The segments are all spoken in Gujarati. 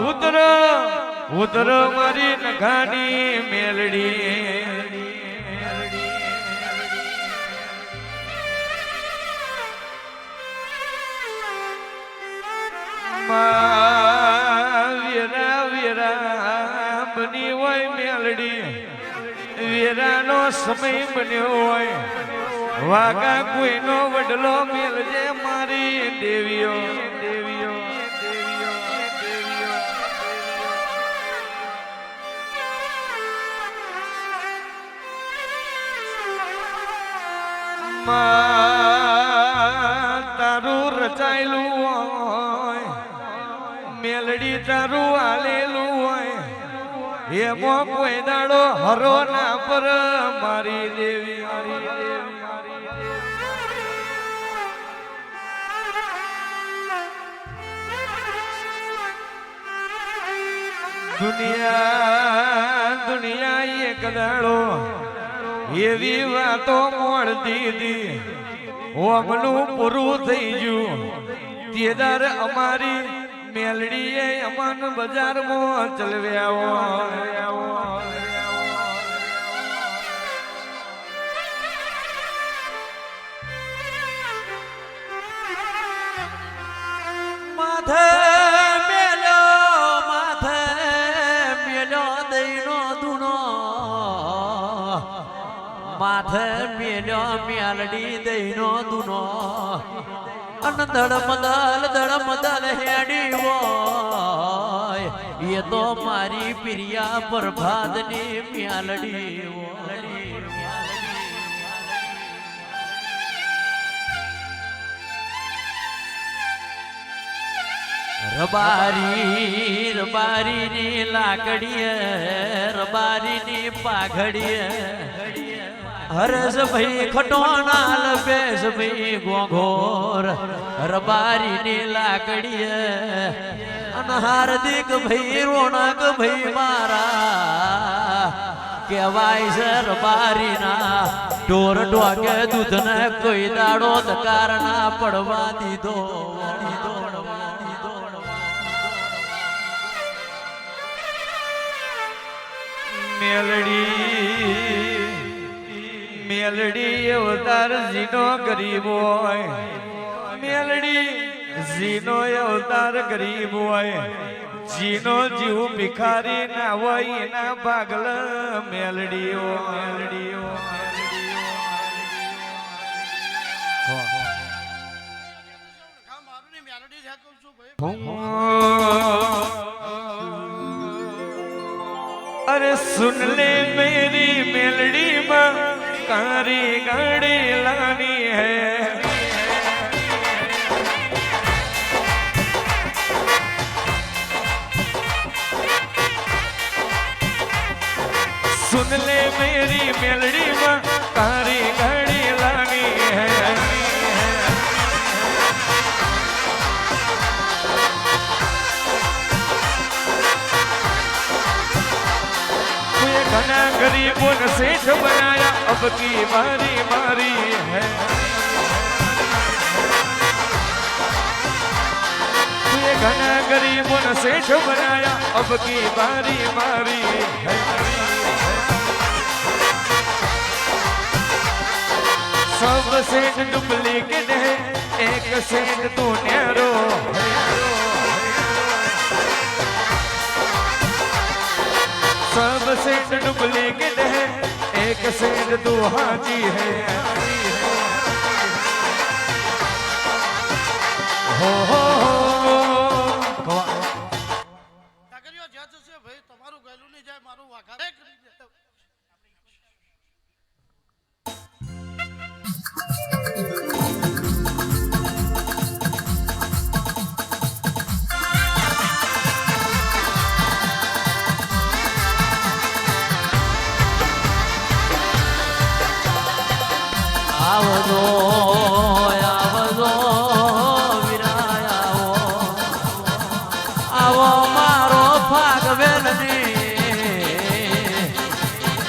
ઉતર ઉતર મારી નખાની મેલડી વીરા વીરા બની હોય મેલડી વીરાનો સમય બન્યો હોય વાગા કોઈનો વડલો મેલજે મારી દેવીઓ દેવીઓ દેવીઓ દેવીઓ તારું રચાયેલું હોય મેલડી તારું આલેલું હોય એમાં કોઈ દાડો હરો ના પર મારી દેવી મારી દેવી દુનિયા દુનિયા એક દાડો એવી વાતો મળતી હતી ઓમનું પૂરું થઈ ગયું તેદાર અમારી મેલડીએ અમન બજારમાં ચલવ્યા માથે માથે મેલ્યો મેલડી દઈનો દુનો અન ધડમદલ હેડી હોય એ તો મારી પ્રિયા પ્રભાતની મેલડી રબારી રબારીની લાકડીએ રબારીની પાઘડીએ હરસ ભાઈ ખટોના લપેશ ભાઈ ગોઘોર રબારીની લાકડીએ અને હાર્દિક ભાઈ રોણક ભાઈ મારા કહેવાય છે રબારીના ઢોર ઢોકે દૂધને કોઈ દાડો દકાર ના પડવા દીધો મેલડી અવતાર જીનો ગરીબ હોય મેલડી જીનો અવતાર ગરીબ હોય જીનો જીવ ભિખારી ના હોય એના ભાગલ મેલડીઓ મેલડીઓ अरे सुन ले मेरी मेलडी माँ कारी गाड़ी लानी है सुन ले मेरी मेलडी माँ कारी गाड़ी लानी है घना गरीबों ने सेठ बनाया अब की बारी बारी है ये घना गरीबों ने सेठ बनाया अब की बारी बारी है सब सेठ डुप्लीकेट है एक सेठ तो न्यारो सब सेठ डुप्लीकेट है एक सेठ तो हाजी है हो ભાઈ તમારું ગયેલું નહીં જાય મારું વાઘારે આવજો આવજો વિરાયા આવો મારો ભાગવેલની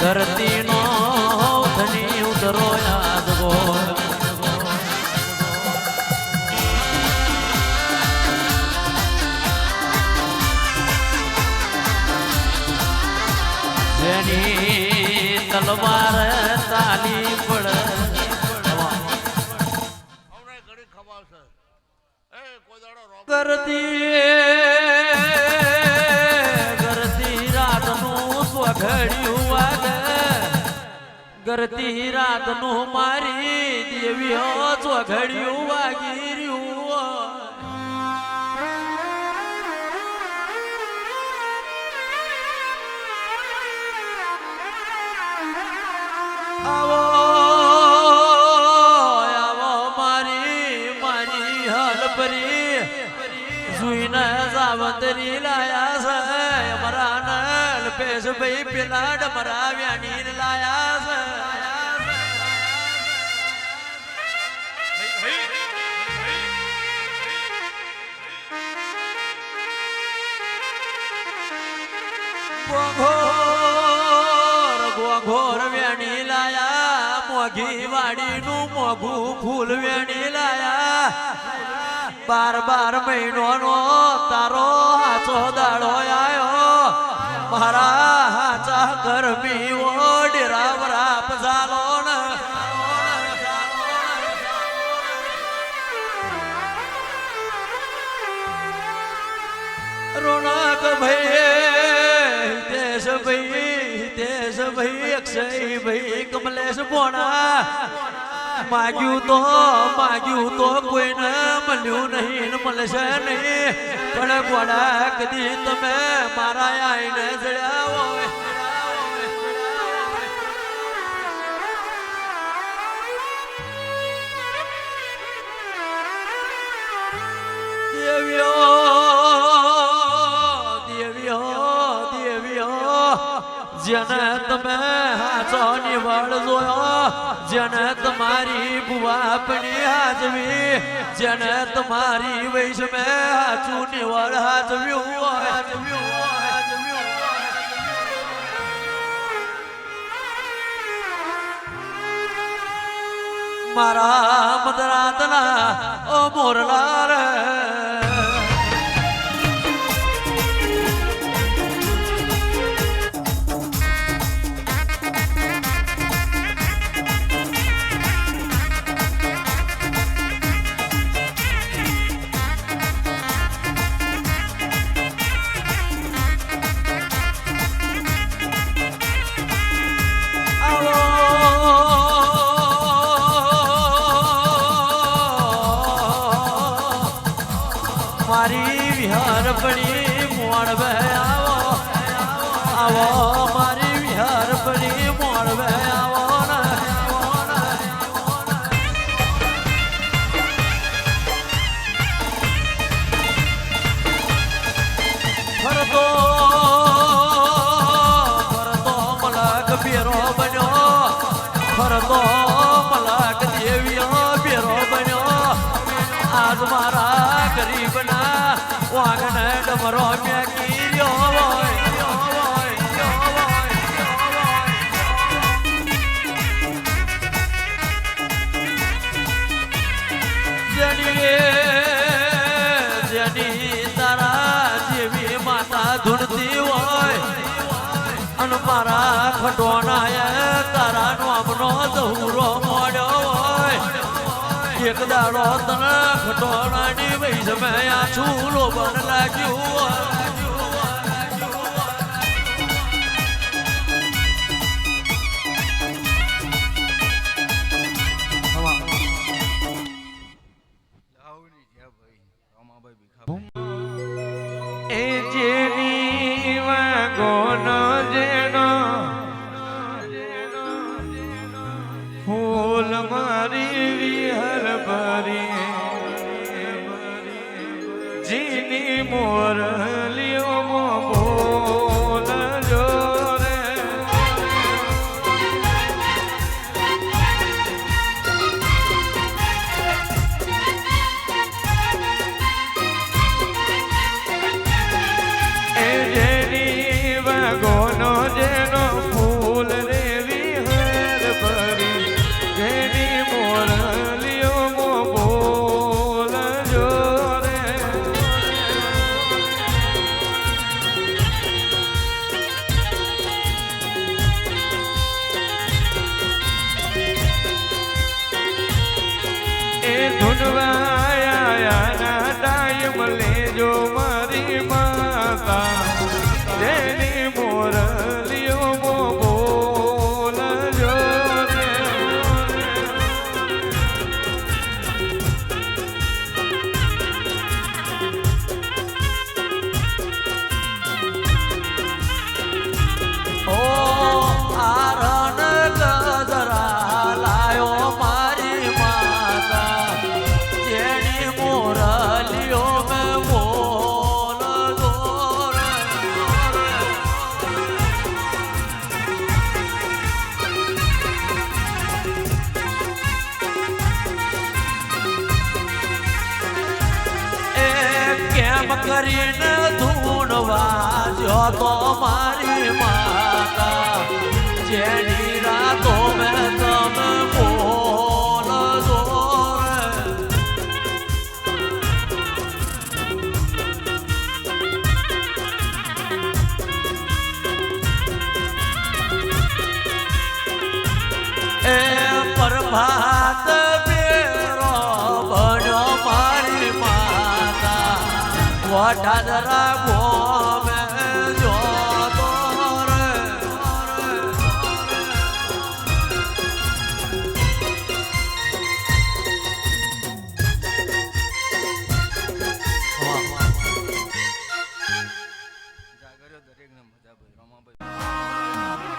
ધરતીનો ધની ઉતરો યાદ ગોળ તલવાર તાલી પડે હમણે ઘડી ખવાશે એ કોઈ દાડો રોગ કરતી રાતનું સ્વઘડ્યું વાગે કરતી રાતનું મારી દેવીઓ સ્વઘડ્યું વાગી રહ્યું આવો આવો મારી હલપરી સુઈને સાવંતરી લાયા છે અમારા નલ પેશ ભાઈ પેલા ડમરા વ્યાની લાયા છે ઘોર વેણી લાયા મોઘી વાડીનું મોઘું ફૂલ વેણી લાયા 12 મહિનોનો તારો હાચો દાડો આયો મારા હાચા ગરમી ઓ ડેરા વરાપ ઝાલો ને રોનક ભાઈ દેશ ભાઈ અક્ષય ભાઈ કમલેશ બોણા માગ્યું તો કોઈને મળ્યું નહીં મળશે નહીં પણ ગોડા કદી તમે મારા આઈને જડ્યા હોય જેને તમે હાચો નિવડ જોયો જેને તમારી બુવાપણી હાજવી જેને તમારી વૈષ્મે હાચું નિવડ હાજવ્યું મારા મદરાતના ઓ મોરલા રે મારી વિહાર પડી મોણવે આવો મારી વિહાર પડી મોણવે આવો ફરતો મલક બેરો બન્યો ફરતો મલક દેવીઓ બેરો બન્યો આજ મારા ગરીબના વાગને ડમરો મેકી રહ્યો જેની તારા જેવી માતા ધૂણતી હોય અને મારા ખટોનાએ તારા નામનો દહુરો મોડ્યો હોય એક દાડો તને ખટોણાની વૈષ્મે આ છૂલો બન લાગ્યું એ જેની વાગોનો જેનો ફૂલ મારી વિહર ભરી જીની મોરલીઓમાં બોલજો રે એ જેની વાગોનો જેનો ફૂલ રે વિહર ભરી જેની મોરલીઓમાં બોલજો રે તો મારી માતા જેની રાતો મેં તમે બોલજો રે એ પ્રભાત બેરો બન્યો મારી માતા વટાદરા ગોમે જોતો રે જાગર્યો દરેકને મજા ભાઈ રમાભાઈ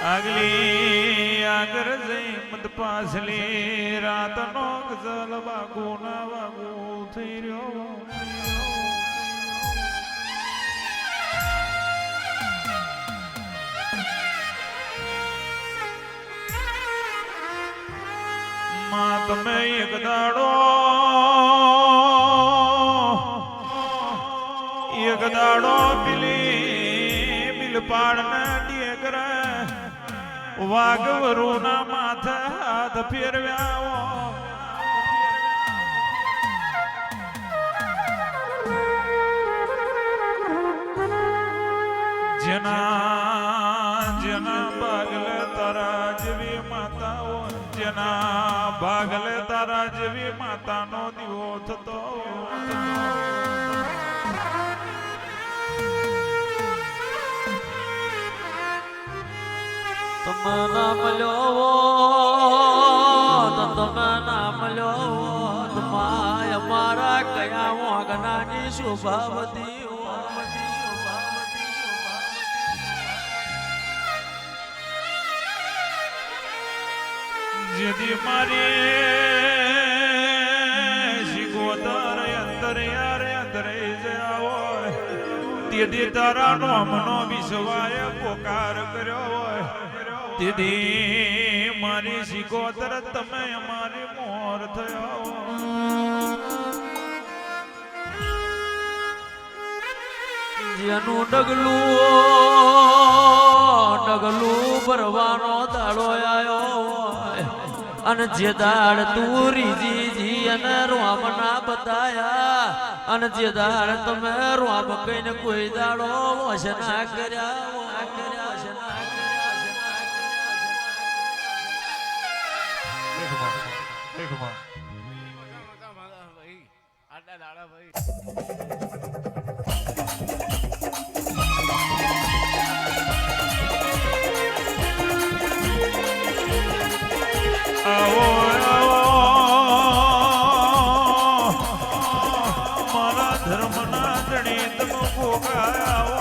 આગલી આગળ જઈ મત પાછલી રાતનો ગઝલ વાગુ ના વાગુ થઈ રહ્યો માં તમે એક દાડો પેલી બિલપાડ ના ટેકર વાઘવરુ ના માથે હાથ ફેરવ્યા જેના ભાગલે તારા જેવી માતાઓ જેના ભાગલે તારા જેવી માતાનો દીવો થતો તમે નામ લ્યો તમે નામ લ્યો માય અમારા કયા વાગનાની શોભાવતી જેથી મારી શિકોતર અંતરે યારે અંતરે જાવો તેથી તારા નામનો વિશ્વાય પોકાર કર્યો હોય તેથી મારી શિકોતર તમે અમારી મોર થયો જેનું ડગલું ભરવાનો દાડો આવ્યો અને જે દાડ તુરી જીજી અને રોમના બતાયા અને જે દાડ તમે રોમ કઈને કોઈ દાડો વસના કર્યા ભાઈ આટલા દાડા ભાઈ આવો આવો મારા ધર્મના ધણી તમે ભોગા આવો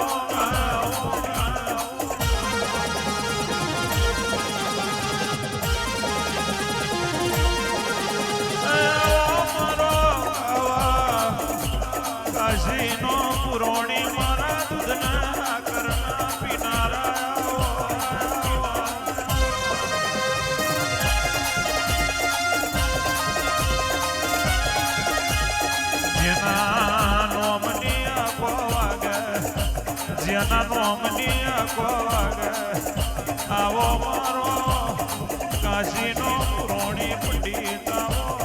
કાશીનો પુરોણી મારા દૂધના કરના પીનારા જેના નોમની આખો વાગે આવો મારો કાશીનો પુરોણી પંડિત આવો